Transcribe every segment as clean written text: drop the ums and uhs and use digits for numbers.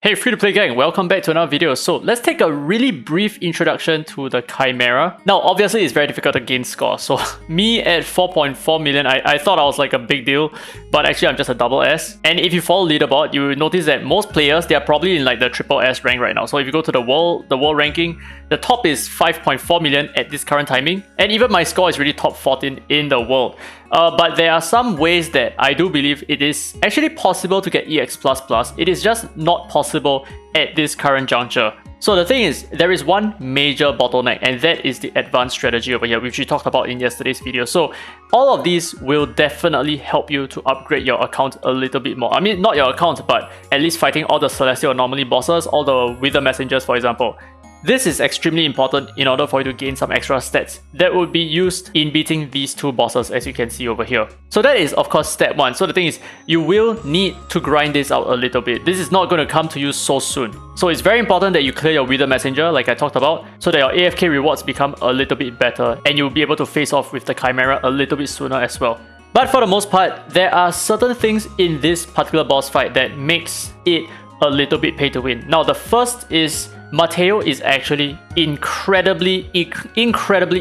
Hey free-to-play gang, welcome back to another video. So let's take a really brief introduction to the Chimera. Now obviously it's very difficult to gain score, so me at 4.4 million, I thought I was like a big deal, but actually I'm just a double S. And if you follow leaderboard, you will notice that most players, they are probably in like the triple S rank right now. So if you go to the world ranking, the top is 5.4 million at this current timing, and even my score is really top 14 in the world. But there are some ways that I do believe it is actually possible to get EX++. It is just not possible at this current juncture. So the thing is, there is one major bottleneck, and that is the advanced strategy over here, which we talked about in yesterday's video. So all of these will definitely help you to upgrade your account a little bit more. I mean, not your account, but at least fighting all the Celestial Anomaly bosses, all the Wither Messengers, for example. This is extremely important in order for you to gain some extra stats that would be used in beating these two bosses, as you can see over here. So that is of course step one. So the thing is, you will need to grind this out a little bit. This is not going to come to you so soon. So it's very important that you clear your Wither Messenger like I talked about, so that your AFK rewards become a little bit better and you'll be able to face off with the Chimera a little bit sooner as well. But for the most part, there are certain things in this particular boss fight that makes it a little bit pay to win. Now the first is Mateo is actually incredibly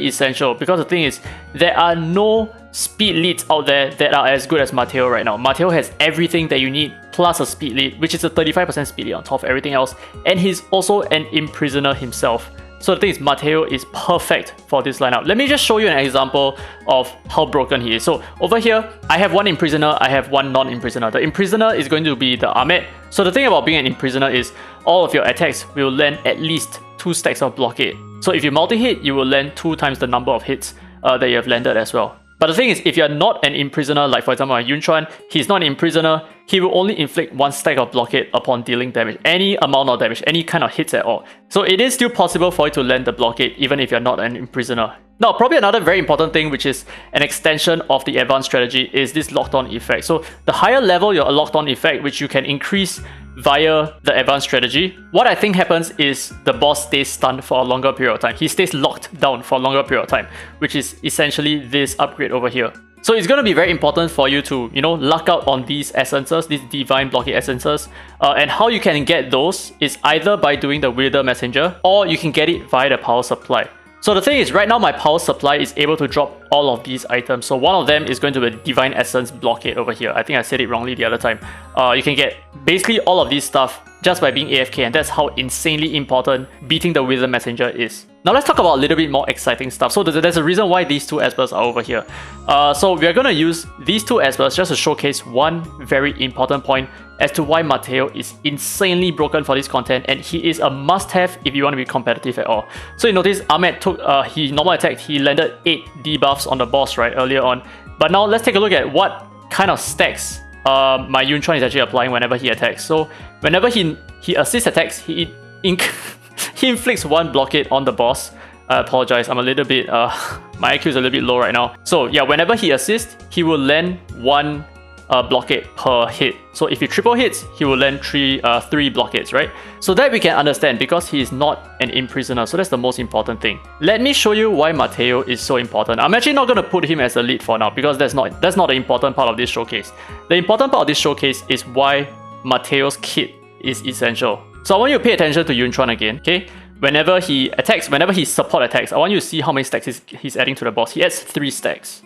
essential, because the thing is, there are no speed leads out there that are as good as Mateo right now. Mateo has everything that you need plus a speed lead, which is a 35% speed lead on top of everything else, and he's also an imprisoner himself. So the thing is, Mateo is perfect for this lineup. Let me just show you an example of how broken he is. So over here, I have one imprisoner, I have one non-imprisoner. The imprisoner is going to be the Ahmed. So the thing about being an imprisoner is all of your attacks will land at least 2 stacks of blockade. So if you multi-hit, you will land 2 times the number of hits that you have landed as well. But the thing is, if you're not an imprisoner, like for example Yunchuan, he's not an imprisoner, he will only inflict 1 stack of blockade upon dealing damage, any amount of damage, any kind of hits at all. So it is still possible for you to land the blockade even if you're not an imprisoner. Now, probably another very important thing, which is an extension of the advanced strategy, is this locked on effect. So the higher level your locked on effect, which you can increase via the advanced strategy, what I think happens is the boss stays stunned for a longer period of time. He stays locked down for a longer period of time, which is essentially this upgrade over here. So it's going to be very important for you to, luck out on these essences, these divine blockade essences. And how you can get those is either by doing the Wither Messenger, or you can get it via the power supply. So the thing is, right now my power supply is able to drop all of these items. So one of them is going to be Divine Essence Blockade over here. I think I said it wrongly the other time. You can get basically all of this stuff just by being AFK, and that's how insanely important beating the Wither Messenger is. Now let's talk about a little bit more exciting stuff. So there's a reason why these 2 espers are over here. So we're going to use these 2 espers just to showcase one very important point as to why Mateo is insanely broken for this content, and he is a must-have if you want to be competitive at all. So you notice Ahmed took he normal attack, he landed 8 debuffs on the boss right earlier on. But now let's take a look at what kind of stacks my Yunchuan is actually applying whenever he attacks. So whenever he assist attacks, he inflicts 1 blockade on the boss. I apologize, I'm a little bit my IQ is a little bit low right now. So yeah, whenever he assists, he will land 1 blockade per hit. So if he triple hits, he will land 3 blockades, right? So that we can understand, because he is not an imprisoner. So that's the most important thing. Let me show you why Mateo is so important. I'm actually not going to put him as a lead for now, because that's not the important part of this showcase. The important part of this showcase is why Mateo's kit is essential. So I want you to pay attention to Yunchuan again, okay? Whenever he attacks, whenever he support attacks, I want you to see how many stacks he's adding to the boss. He adds 3 stacks.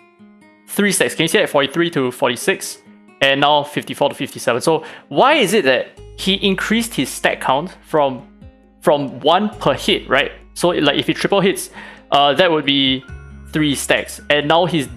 3 stacks. Can you see that? 43 to 46. And now 54 to 57. So why is it that he increased his stack count from 1 per hit, right? So like if he triple hits, that would be 3 stacks. And now he's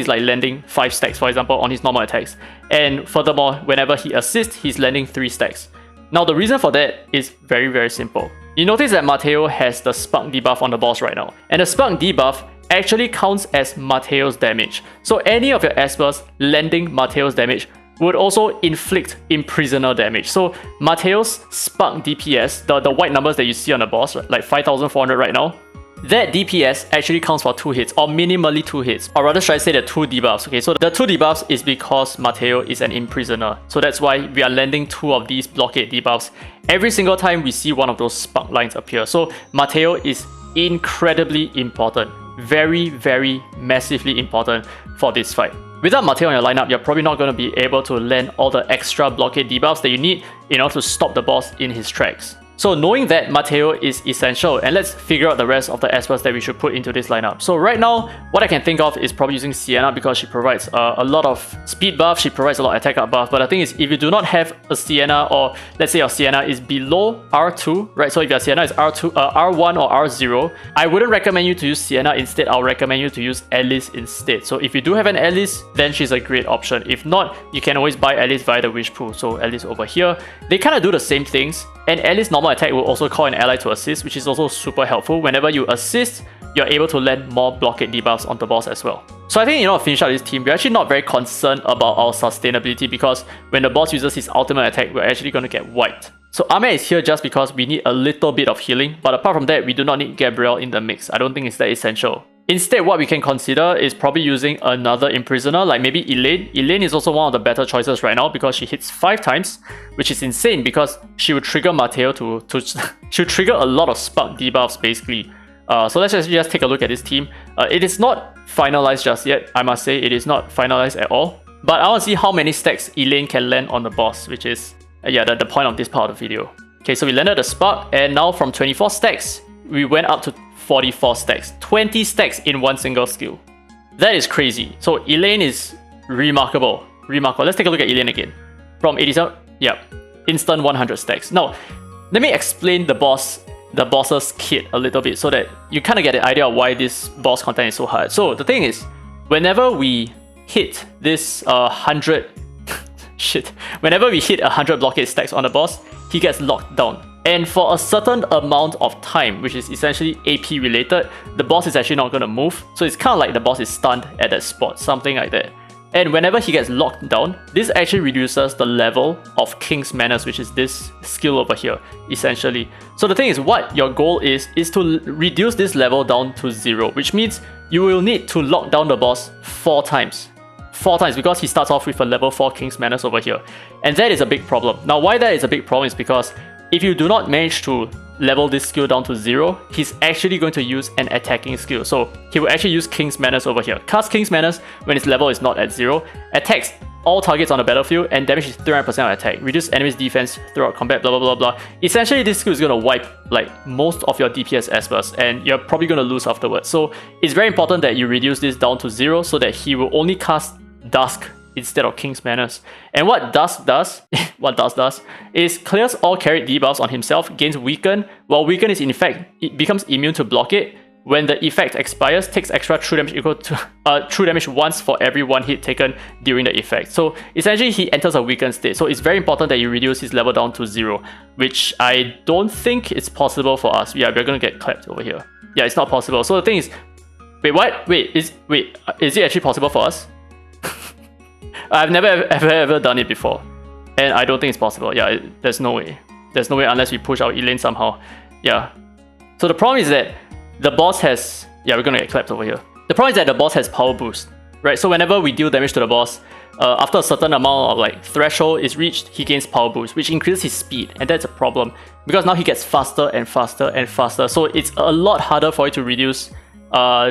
like landing 5 stacks, for example, on his normal attacks. And furthermore, whenever he assists, he's landing 3 stacks. Now the reason for that is very, very simple. You notice that Mateo has the Spark debuff on the boss right now. And the Spark debuff actually counts as Mateo's damage. So any of your espers landing Mateo's damage would also inflict imprisoner damage. So Mateo's Spark DPS, the white numbers that you see on the boss, like 5,400 right now, that DPS actually counts for 2 hits, or minimally 2 hits, or rather should I say the 2 debuffs. Okay, so the 2 debuffs is because Mateo is an imprisoner. So that's why we are landing 2 of these blockade debuffs every single time we see one of those spark lines appear. So Mateo is incredibly important. Very, very massively important for this fight. Without Mateo on your lineup, you're probably not going to be able to land all the extra blockade debuffs that you need in order to stop the boss in his tracks. So knowing that Mateo is essential, and let's figure out the rest of the aspects that we should put into this lineup. So right now, what I can think of is probably using Sienna because she provides a lot of speed buff, she provides a lot of attack up buff, but the thing is, if you do not have a Sienna, or let's say your Sienna is below R2, right? So if your Sienna is R2, R1 or R0, I wouldn't recommend you to use Sienna. Instead, I'll recommend you to use Alice instead. So if you do have an Alice, then she's a great option. If not, you can always buy Alice via the Wish Pool. So Alice over here, they kind of do the same things. And Alice normal attack will also call an ally to assist, which is also super helpful. Whenever you assist, you're able to land more blockade debuffs on the boss as well. So I think, to finish out this team, we're actually not very concerned about our sustainability because when the boss uses his ultimate attack, we're actually going to get wiped. So Ahmed is here just because we need a little bit of healing, but apart from that, we do not need Gabriel in the mix. I don't think it's that essential. Instead, what we can consider is probably using another Imprisoner, like maybe Elaine. Elaine is also one of the better choices right now because she hits 5 times, which is insane because she would trigger Mateo she'll trigger a lot of spark debuffs basically. So let's just take a look at this team. It is not finalized just yet, I must say. It is not finalized at all. But I want to see how many stacks Elaine can land on the boss, which is the point of this part of the video. Okay, so we landed the spark, and now from 24 stacks, we went up to 44 stacks. 20 stacks in one single skill. That is crazy. So Elaine is remarkable. Remarkable. Let's take a look at Elaine again. From 87, instant 100 stacks. Now, let me explain the boss's kit a little bit so that you kind of get an idea of why this boss content is so hard. So the thing is, whenever we hit this 100 whenever we hit 100 blockade stacks on the boss, he gets locked down. And for a certain amount of time, which is essentially AP related, the boss is actually not going to move. So it's kind of like the boss is stunned at that spot, something like that. And whenever he gets locked down, this actually reduces the level of King's Manners, which is this skill over here, essentially. So the thing is, what your goal is to reduce this level down to 0, which means you will need to lock down the boss 4 times. 4 times because he starts off with a level 4 King's Manners over here. And that is a big problem. Now, why that is a big problem is because if you do not manage to level this skill down to 0, he's actually going to use an attacking skill. So he will actually use King's Manners over here. Cast King's Manners when his level is not at 0, attacks all targets on the battlefield, and damages 300% of attack. Reduce enemies' defense throughout combat, blah blah blah blah. Essentially, this skill is going to wipe like most of your DPS espers, and you're probably going to lose afterwards. So it's very important that you reduce this down to 0 so that he will only cast Dusk instead of King's Manners. And what Dusk does, is clears all carried debuffs on himself, gains Weaken. While Weaken is in effect, it becomes immune to blockade. When the effect expires, takes extra true damage equal to true damage once for every 1 hit taken during the effect. So essentially, he enters a weakened state. So it's very important that you reduce his level down to 0, which I don't think is possible for us. Yeah, we're gonna get clapped over here. Yeah, it's not possible. So the thing is, wait, what? Is it actually possible for us? I've never ever done it before, and I don't think it's possible. Yeah, there's no way. There's no way unless we push our Elaine somehow. Yeah. So the problem is that the boss has... Yeah, we're gonna get clapped over here. The problem is that the boss has power boost, right? So whenever we deal damage to the boss, after a certain amount of like threshold is reached, he gains power boost, which increases his speed, and that's a problem because now he gets faster and faster and faster. So it's a lot harder for you to reduce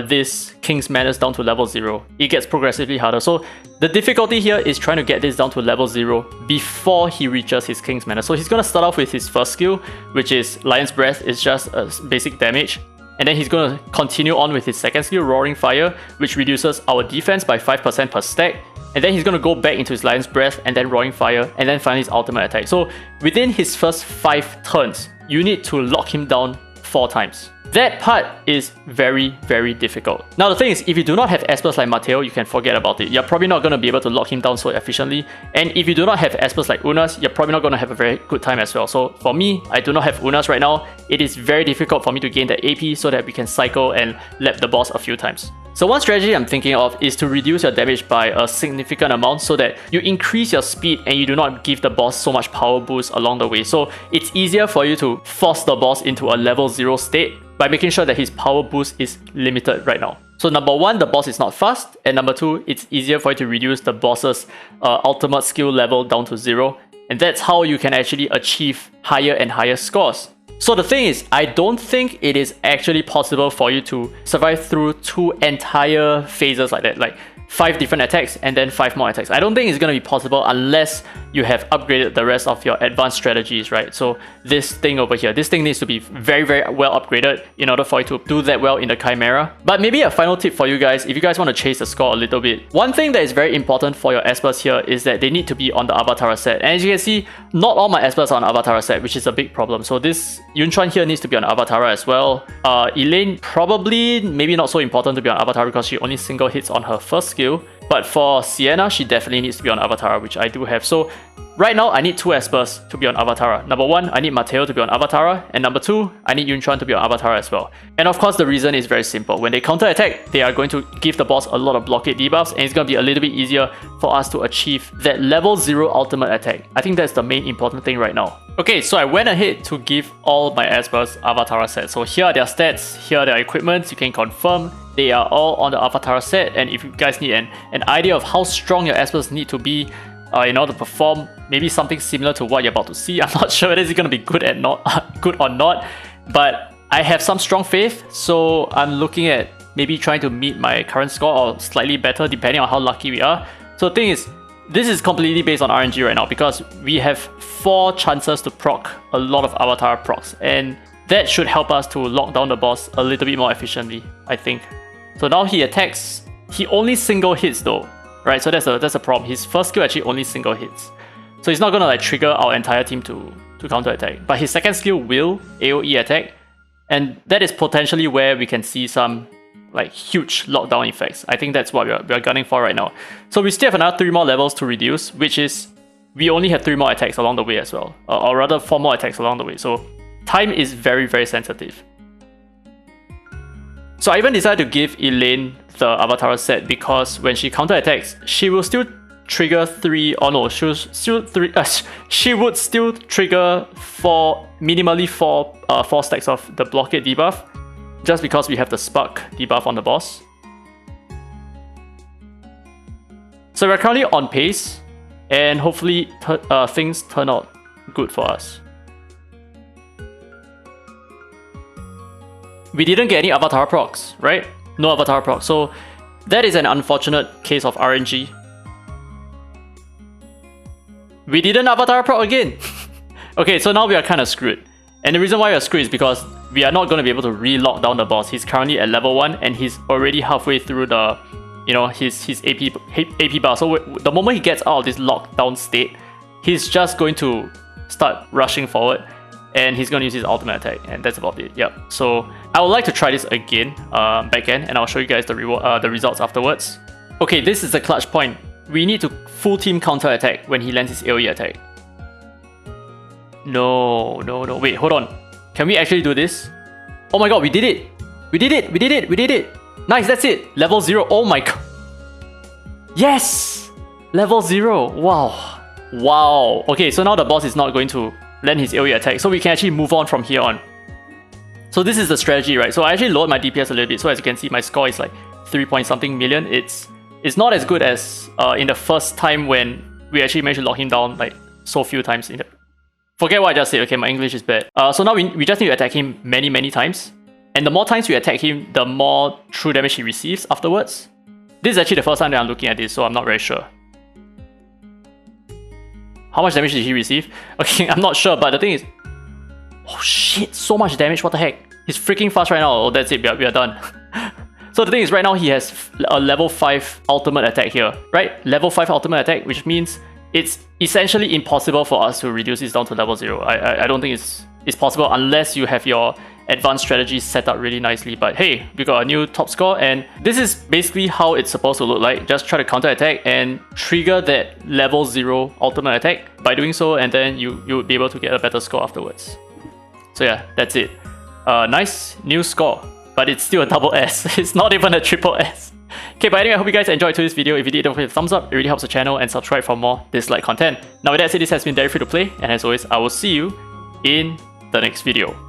this King's Manners down to level 0. It gets progressively harder. So the difficulty here is trying to get this down to level 0 before he reaches his King's Manners. So he's gonna start off with his first skill, which is Lion's Breath. It's just a basic damage. And then he's going to continue on with his second skill, Roaring Fire, which reduces our defense by 5% per stack. And then he's going to go back into his Lion's Breath and then Roaring Fire and then finally his ultimate attack. So within his first 5 turns, you need to lock him down 4 times. That part is very, very difficult. Now the thing is, if you do not have espers like Mateo, you can forget about it. You're probably not going to be able to lock him down so efficiently. And if you do not have espers like Unas, you're probably not going to have a very good time as well. So for me, I do not have Unas right now. It is very difficult for me to gain the AP so that we can cycle and lap the boss a few times. So one strategy I'm thinking of is to reduce your damage by a significant amount so that you increase your speed and you do not give the boss so much power boost along the way. So it's easier for you to force the boss into a level 0 state by making sure that his power boost is limited right now. So number 1, the boss is not fast, and number 2, it's easier for you to reduce the boss's ultimate skill level down to 0, and that's how you can actually achieve higher and higher scores. So the thing is, I don't think it is actually possible for you to survive through 2 entire phases like that. Like 5 different attacks and then 5 more attacks. I don't think it's going to be possible unless you have upgraded the rest of your advanced strategies, right? So this thing over here, this thing needs to be very, very well upgraded in order for you to do that well in the Chimera. But maybe a final tip for you guys, if you guys want to chase the score a little bit. One thing that is very important for your Espers here is that they need to be on the Avatara set. And as you can see, not all my Espers are on Avatara set, which is a big problem. So this Yunchuan here needs to be on Avatara as well. Elaine probably maybe not so important to be on Avatara because she only single hits on her first skill. But for Sienna, she definitely needs to be on Avatara, which I do have. So right now, I need 2 Espers to be on Avatara. Number 1, I need Mateo to be on Avatara. And number 2, I need Yunchuan to be on Avatara as well. And of course, the reason is very simple. When they counter-attack, they are going to give the boss a lot of blockade debuffs. And it's going to be a little bit easier for us to achieve that level 0 ultimate attack. I think that's the main important thing right now. Okay, so I went ahead to give all my Espers Avatara sets. So here are their stats, here are their equipments. You can confirm they are all on the Avatara set. And if you guys need an idea of how strong your Espers need to be in order to perform maybe something similar to what you're about to see, I'm not sure whether it's going to be good or not, but I have some strong faith. So I'm looking at maybe trying to meet my current score or slightly better depending on how lucky we are. So the thing is, this is completely based on RNG right now because we have 4 chances to proc a lot of Avatar procs, and that should help us to lock down the boss a little bit more efficiently, I think. So now he attacks, he only single hits though, right? So that's a problem. His first skill actually only single hits. So he's not gonna like trigger our entire team to counter attack. But his second skill will AoE attack, and that is potentially where we can see some like huge lockdown effects. I think that's what we're gunning for right now. So we still have another 3 more levels to reduce, which is we only have 3 more attacks along the way as well, or rather 4 more attacks along the way. So time is very, very sensitive. So I even decided to give Elaine the Avatara set because when she counter attacks, she will still trigger 3. Oh no, she would still trigger minimally 4 stacks of the blockade debuff, just because we have the spark debuff on the boss. So we're currently on pace, and hopefully things turn out good for us. We didn't get any Avatar procs, right? No Avatar procs, so that is an unfortunate case of RNG. We didn't Avatar proc again! Okay, so now we are kind of screwed. And the reason why we are screwed is because we are not going to be able to re-lock down the boss. He's currently at level 1 and he's already halfway through the, his AP bar. So the moment he gets out of this lockdown state, he's just going to start rushing forward and he's going to use his ultimate attack, and that's about it. Yep. So I would like to try this again back end, and I'll show you guys the results afterwards. Okay, this is the clutch point. We need to full team counter attack when he lands his AoE attack. No. Wait, hold on. Can we actually do this? Oh my god, we did it! We did it! Nice, that's it! Level 0, oh my god! Yes! Level 0, wow. Okay, so now the boss is not going to land his AoE attack, so we can actually move on from here on. So this is the strategy, right? So I actually lowered my DPS a little bit, so as you can see, my score is like 3 point something million. It's not as good as in the first time when we actually managed to lock him down like so few times in the... Forget what I just said, okay, my English is bad. So now we just need to attack him many times. And the more times we attack him, the more true damage he receives afterwards. This is actually the first time that I'm looking at this, so I'm not very sure. How much damage did he receive? Okay, I'm not sure, but the thing is... Oh shit, so much damage, what the heck? He's freaking fast right now. Oh, that's it, we are done. So the thing is, right now he has a level 5 ultimate attack here, right? Level 5 ultimate attack, which means it's essentially impossible for us to reduce this down to level 0. I don't think it's possible unless you have your advanced strategies set up really nicely. But hey, we got a new top score, and this is basically how it's supposed to look like. Just try to counter attack and trigger that level 0 ultimate attack by doing so, and then you would be able to get a better score afterwards. So yeah, that's it. Nice new score, but it's still a double S. It's not even a triple S. Okay, but anyway, I hope you guys enjoyed today's video. If you did, don't forget to thumbs up. It really helps the channel, and subscribe for more Dislyte content. Now with that said, this has been Derry Free to Play, and as always, I will see you in the next video.